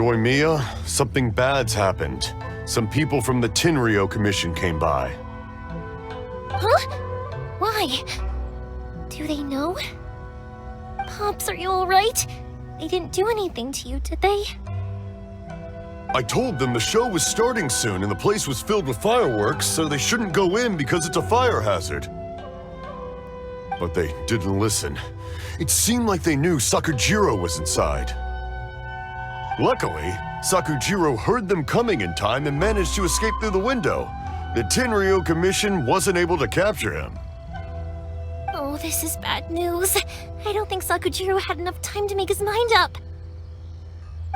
Yoimiya, something bad's happened. Some people from the Tenryou Commission came by. Huh? Why? Do they know? Pops, are you alright? They didn't do anything to you, did they? I told them the show was starting soon and the place was filled with fireworks, so they shouldn't go in because it's a fire hazard. But they didn't listen. It seemed like they knew Sakujiro was inside. Luckily, Sakujiro heard them coming in time and managed to escape through the window. The Tenryou Commission wasn't able to capture him. Oh, this is bad news. I don't think Sakujiro had enough time to make his mind up.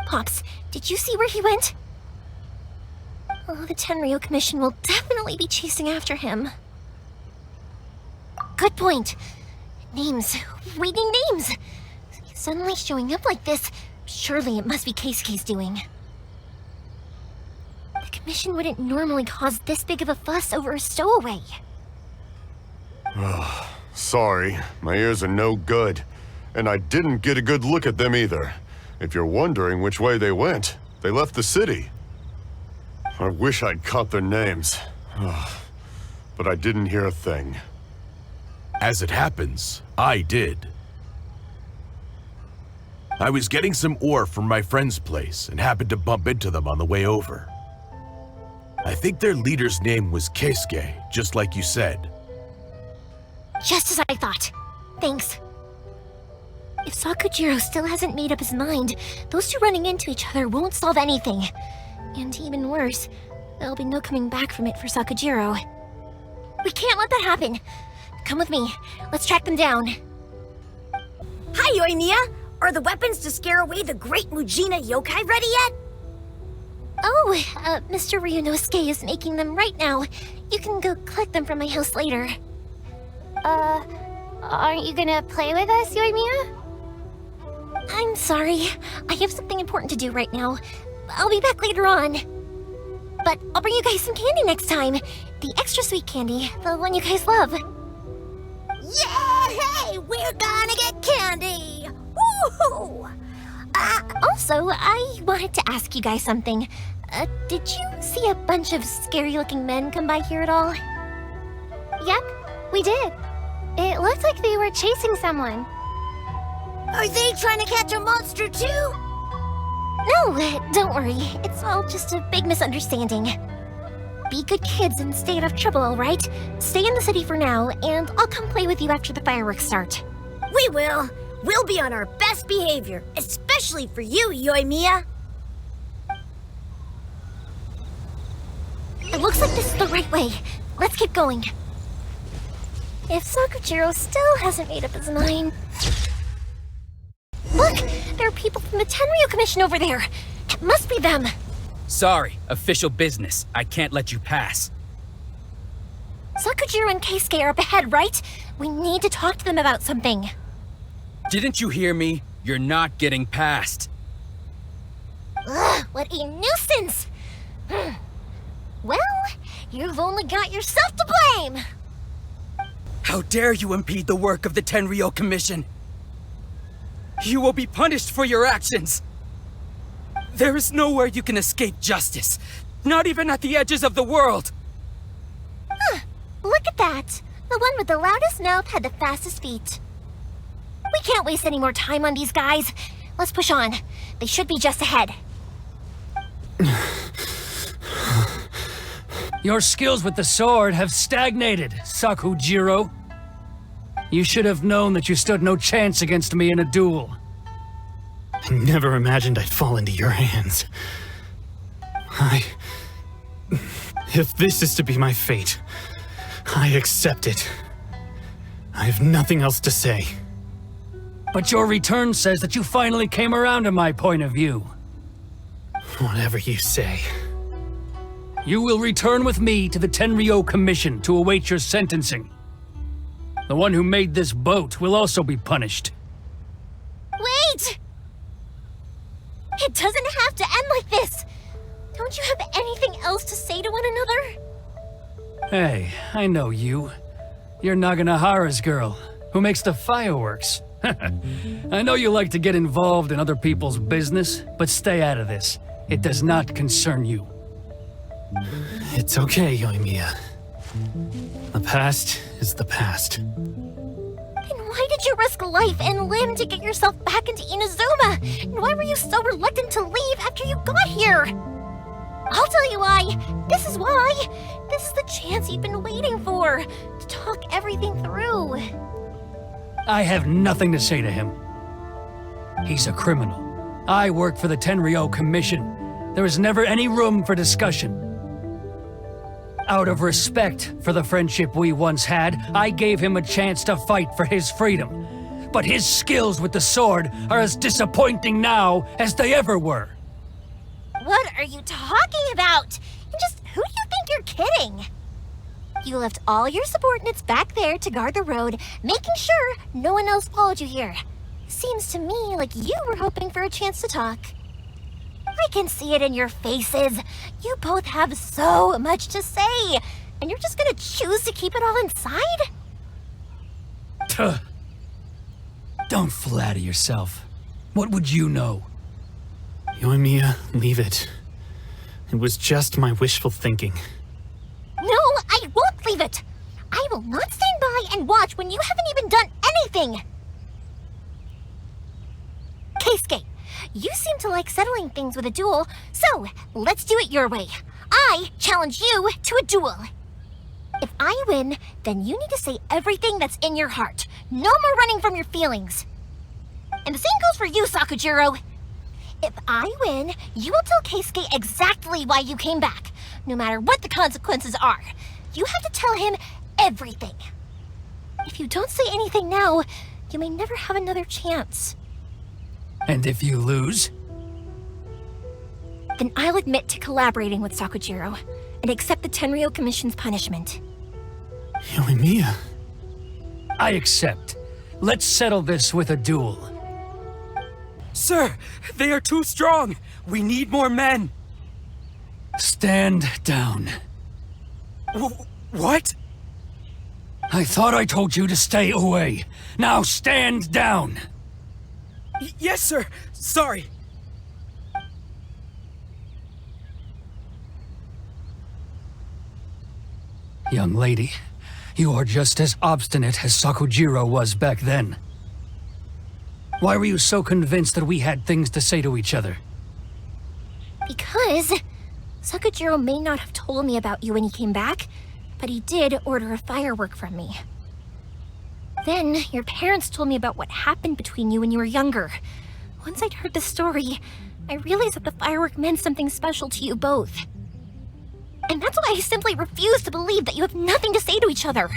Pops, did you see where he went? Oh, the Tenryou Commission will definitely be chasing after him. Good point. Names. We need names. Suddenly showing up like this, surely it must be Keisuke's doing. The Commission wouldn't normally cause this big of a fuss over a stowaway. Sorry, my ears are no good. And I didn't get a good look at them either. If you're wondering which way they went, they left the city. I wish I'd caught their names. But I didn't hear a thing. As it happens, I did. I was getting some ore from my friend's place and happened to bump into them on the way over. I think their leader's name was Keisuke, just like you said. Just as I thought. Thanks. If Sakujiro still hasn't made up his mind, those two running into each other won't solve anything. And even worse, there'll be no coming back from it for Sakujiro. We can't let that happen. Come with me. Let's track them down. Hi, Yoimiya! Are the weapons to scare away the great Mujina yokai ready yet? Oh, Mr. Ryunosuke is making them right now. You can go collect them from my house later. Aren't you gonna play with us, Yoimiya? I'm sorry. I have something important to do right now. I'll be back later on. But I'll bring you guys some candy next time. The extra sweet candy, the one you guys love. Yay! We're gonna get candy! Woohoo! Also, I wanted to ask you guys something. Did you see a bunch of scary-looking men come by here at all? Yep, we did. It looked like they were chasing someone. Are they trying to catch a monster too? No, don't worry. It's all just a big misunderstanding. Be good kids and stay out of trouble, alright? Stay in the city for now, and I'll come play with you after the fireworks start. We will. We'll be on our best behavior, especially for you, Yoimiya. It looks like this is the right way. Let's keep going. If Sakujiro still hasn't made up his mind... Look! There are people from the Tenryou Commission over there! It must be them! Sorry, official business. I can't let you pass. Sakujiro and Keisuke are up ahead, right? We need to talk to them about something. Didn't you hear me? You're not getting past. Ugh, what a nuisance! Well, you've only got yourself to blame! How dare you impede the work of the Tenryou Commission? You will be punished for your actions! There is nowhere you can escape justice, not even at the edges of the world! Look at that! The one with the loudest mouth had the fastest feet. We can't waste any more time on these guys. Let's push on. They should be just ahead. Your skills with the sword have stagnated, Sakujiro. You should have known that you stood no chance against me in a duel. I never imagined I'd fall into your hands. If this is to be my fate, I accept it. I have nothing else to say. But your return says that you finally came around to my point of view. Whatever you say. You will return with me to the Tenryou Commission to await your sentencing. The one who made this boat will also be punished. Wait! It doesn't have to end like this! Don't you have anything else to say to one another? Hey, I know you. You're Naganahara's girl, who makes the fireworks. I know you like to get involved in other people's business, but stay out of this. It does not concern you. It's okay, Yoimiya. The past is the past. Then why did you risk life and limb to get yourself back into Inazuma? And why were you so reluctant to leave after you got here? I'll tell you why. This is why. This is the chance you've been waiting for, to talk everything through. I have nothing to say to him. He's a criminal. I work for the Tenryou Commission. There is never any room for discussion. Out of respect for the friendship we once had, I gave him a chance to fight for his freedom. But his skills with the sword are as disappointing now as they ever were. What are you talking about? And just who do you think you're kidding? You left all your subordinates back there to guard the road, making sure no one else followed you here. Seems to me like you were hoping for a chance to talk. I can see it in your faces. You both have so much to say, and you're just gonna choose to keep it all inside? Tuh. Don't flatter yourself. What would you know? Yoimiya, leave it. It was just my wishful thinking. No, I won't leave it. I will not stand by and watch when you haven't even done anything. Keisuke, you seem to like settling things with a duel, so let's do it your way. I challenge you to a duel. If I win, then you need to say everything that's in your heart. No more running from your feelings. And the same goes for you, Sakujiro. If I win, you will tell Keisuke exactly why you came back, no matter what the consequences are. You have to tell him everything. If you don't say anything now, you may never have another chance. And if you lose? Then I'll admit to collaborating with Sakujiro and accept the Tenryou Commission's punishment. Yoimiya. I accept. Let's settle this with a duel. Sir, they are too strong. We need more men. Stand down. What? I thought I told you to stay away. Now stand down. Yes, sir. Sorry. Young lady, you are just as obstinate as Sakujiro was back then. Why were you so convinced that we had things to say to each other? Because Sakujiro may not have told me about you when he came back, but he did order a firework from me. Then, your parents told me about what happened between you when you were younger. Once I'd heard the story, I realized that the firework meant something special to you both. And that's why I simply refuse to believe that you have nothing to say to each other.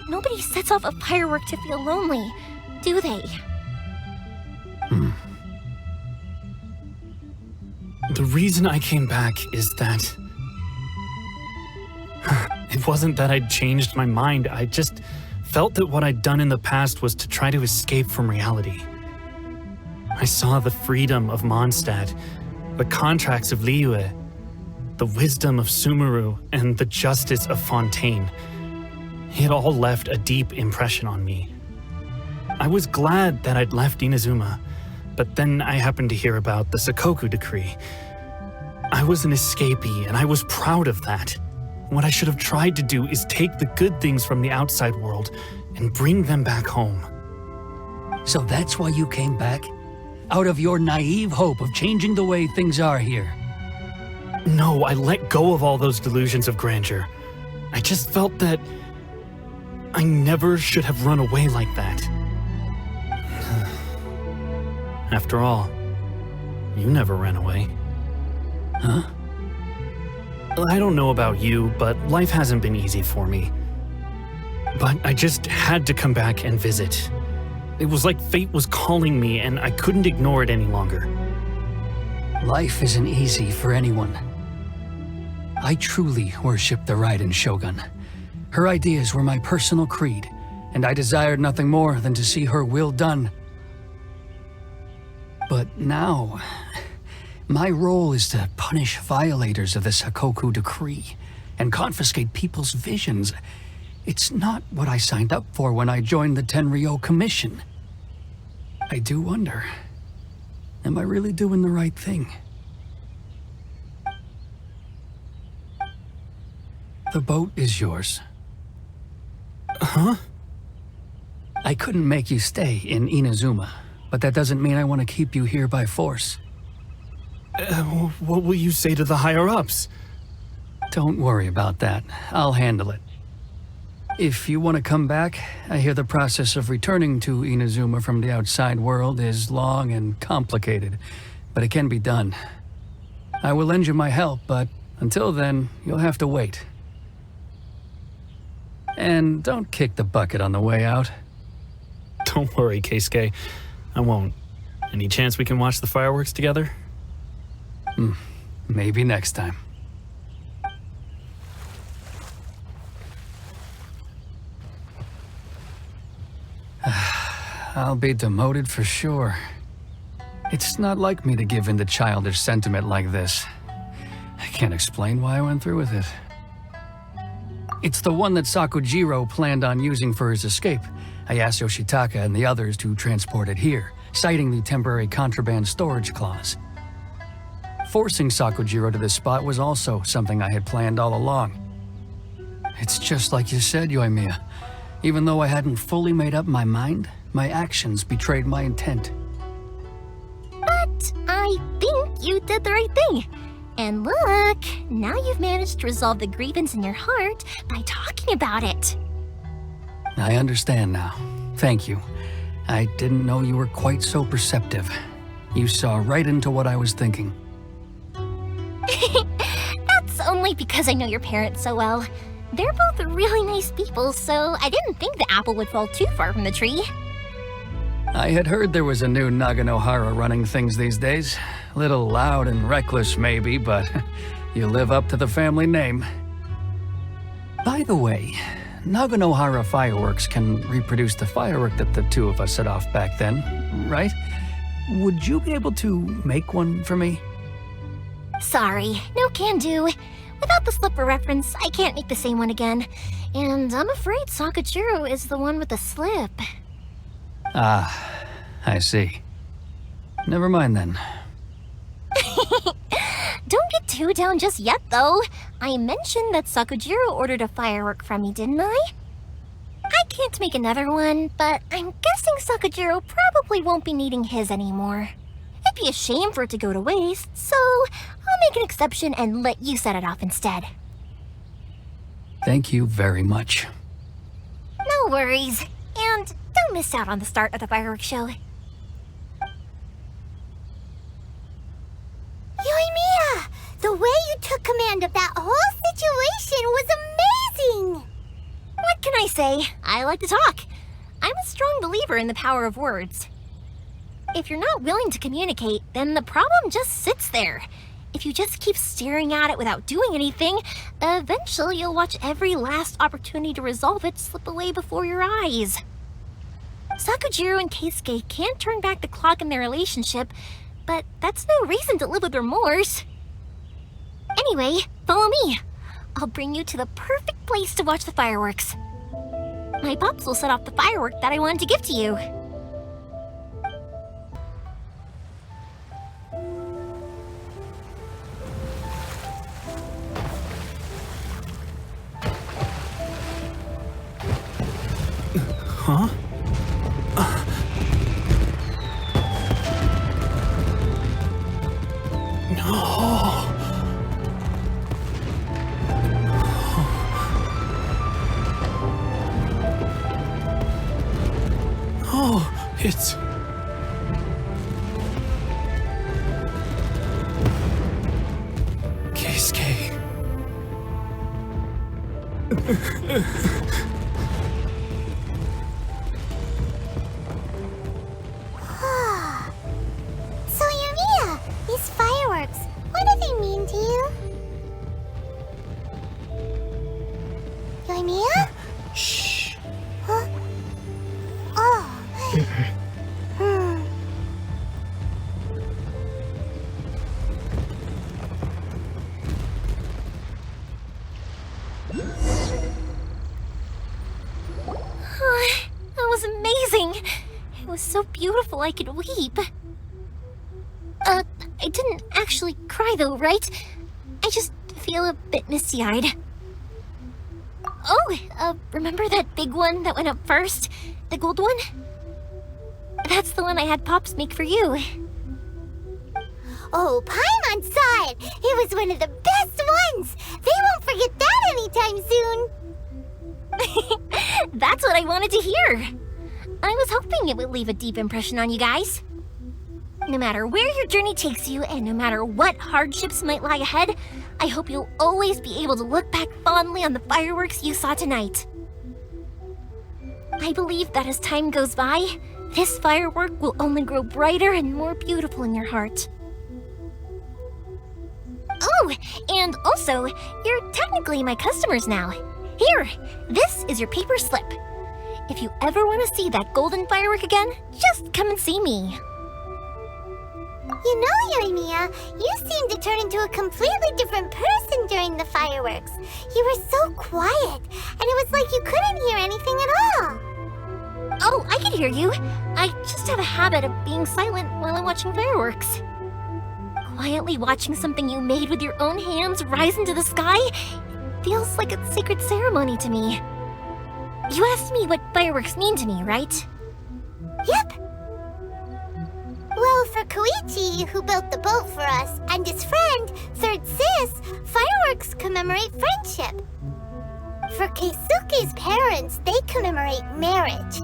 Nobody sets off a firework to feel lonely, do they? The reason I came back is that... It wasn't that I'd changed my mind, I just felt that what I'd done in the past was to try to escape from reality. I saw the freedom of Mondstadt, the contracts of Liyue, the wisdom of Sumeru, and the justice of Fontaine. It all left a deep impression on me. I was glad that I'd left Inazuma, but then I happened to hear about the Sakoku decree. I was an escapee, and I was proud of that. What I should have tried to do is take the good things from the outside world and bring them back home. So that's why you came back? Out of your naive hope of changing the way things are here? No, I let go of all those delusions of grandeur. I just felt that I never should have run away like that. After all, you never ran away. Huh? I don't know about you, but life hasn't been easy for me. But I just had to come back and visit. It was like fate was calling me, and I couldn't ignore it any longer. Life isn't easy for anyone. I truly worship the Raiden Shogun. Her ideas were my personal creed, and I desired nothing more than to see her will done. But now, my role is to punish violators of the Sakoku decree and confiscate people's visions. It's not what I signed up for when I joined the Tenryou Commission. I do wonder, am I really doing the right thing? The boat is yours. Huh? I couldn't make you stay in Inazuma, but that doesn't mean I want to keep you here by force. What will you say to the higher-ups? Don't worry about that. I'll handle it. If you want to come back, I hear the process of returning to Inazuma from the outside world is long and complicated, but it can be done. I will lend you my help, but until then, you'll have to wait. And don't kick the bucket on the way out. Don't worry, Keisuke. I won't. Any chance we can watch the fireworks together? Maybe next time. I'll be demoted for sure. It's not like me to give in to childish sentiment like this. I can't explain why I went through with it. It's the one that Sakujiro planned on using for his escape. I asked Yoshitaka and the others to transport it here, citing the temporary contraband storage clause. Forcing Sakujiro to this spot was also something I had planned all along. It's just like you said, Yoimiya. Even though I hadn't fully made up my mind, my actions betrayed my intent. But I think you did the right thing. And look, now you've managed to resolve the grievance in your heart by talking about it. I understand now. Thank you. I didn't know you were quite so perceptive. You saw right into what I was thinking. That's only because I know your parents so well. They're both really nice people, so I didn't think the apple would fall too far from the tree. I had heard there was a new Naganohara running things these days. Little loud and reckless maybe, but you live up to the family name. By the way, Naganohara fireworks can reproduce the firework that the two of us set off back then, right? Would you be able to make one for me? Sorry, no can do. Without the slipper reference, I can't make the same one again. And I'm afraid Sakujiro is the one with the slip. Ah, I see. Never mind then. Don't get too down just yet, though. I mentioned that Sakujiro ordered a firework from me, didn't I? I can't make another one, but I'm guessing Sakujiro probably won't be needing his anymore. It'd be a shame for it to go to waste, so I'll make an exception and let you set it off instead. Thank you very much. No worries. And don't miss out on the start of the fireworks show. Yoimiya! The way you took command of that whole situation was amazing! What can I say? I like to talk. I'm a strong believer in the power of words. If you're not willing to communicate, then the problem just sits there. If you just keep staring at it without doing anything, eventually you'll watch every last opportunity to resolve it slip away before your eyes. Sakujiro and Keisuke can't turn back the clock in their relationship, but that's no reason to live with remorse. Anyway, follow me. I'll bring you to the perfect place to watch the fireworks. My pops will set off the firework that I wanted to give to you. Huh? No. Oh, it's... Keisuke. So Yoimiya, these fireworks, what do they mean to you? Yoimiya? Shh. Huh? Oh. so beautiful I could weep. I didn't actually cry though, right? I just feel a bit misty-eyed. Oh, remember that big one that went up first? The gold one? That's the one I had Pops make for you. Oh, Paimon saw it! It was one of the best ones! They won't forget that anytime soon! That's what I wanted to hear. I was hoping it would leave a deep impression on you guys. No matter where your journey takes you, and no matter what hardships might lie ahead, I hope you'll always be able to look back fondly on the fireworks you saw tonight. I believe that as time goes by, this firework will only grow brighter and more beautiful in your heart. Oh, and also, you're technically my customers now. Here, this is your paper slip. If you ever want to see that golden firework again, just come and see me. You know, Yoimiya, you seemed to turn into a completely different person during the fireworks. You were so quiet, and it was like you couldn't hear anything at all. Oh, I can hear you. I just have a habit of being silent while I'm watching fireworks. Quietly watching something you made with your own hands rise into the sky feels like a sacred ceremony to me. You asked me what fireworks mean to me, right? Yep. Well, for Koichi, who built the boat for us, and his friend, Third Sis, fireworks commemorate friendship. For Keisuke's parents, they commemorate marriage.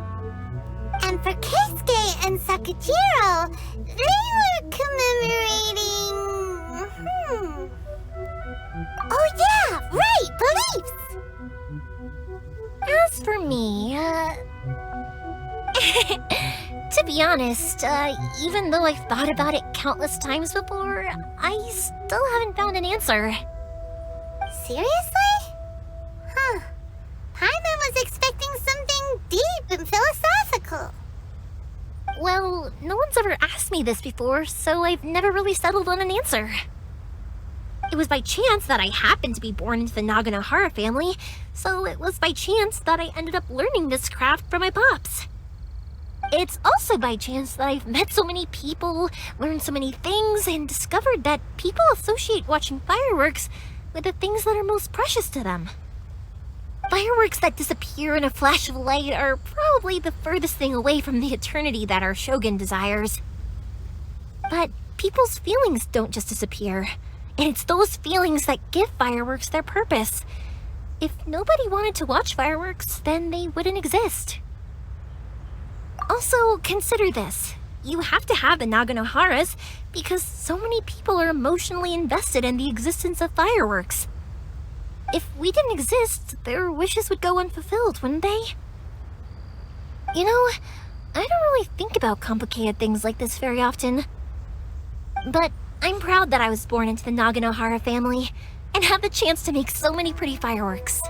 And for Keisuke and Sakujiro, they were commemorating... Oh yeah, right, beliefs! As for me, to be honest, even though I've thought about it countless times before, I still haven't found an answer. Seriously? Huh. Paimon was expecting something deep and philosophical. Well, no one's ever asked me this before, so I've never really settled on an answer. It was by chance that I happened to be born into the Naganohara family, so it was by chance that I ended up learning this craft from my pops. It's also by chance that I've met so many people, learned so many things, and discovered that people associate watching fireworks with the things that are most precious to them. Fireworks that disappear in a flash of light are probably the furthest thing away from the eternity that our shogun desires. But people's feelings don't just disappear, and it's those feelings that give fireworks their purpose. If nobody wanted to watch fireworks, then they wouldn't exist. Also, consider this. You have to have the Naganoharas because so many people are emotionally invested in the existence of fireworks. If we didn't exist, their wishes would go unfulfilled, wouldn't they? You know, I don't really think about complicated things like this very often. But I'm proud that I was born into the Naganohara family and have the chance to make so many pretty fireworks.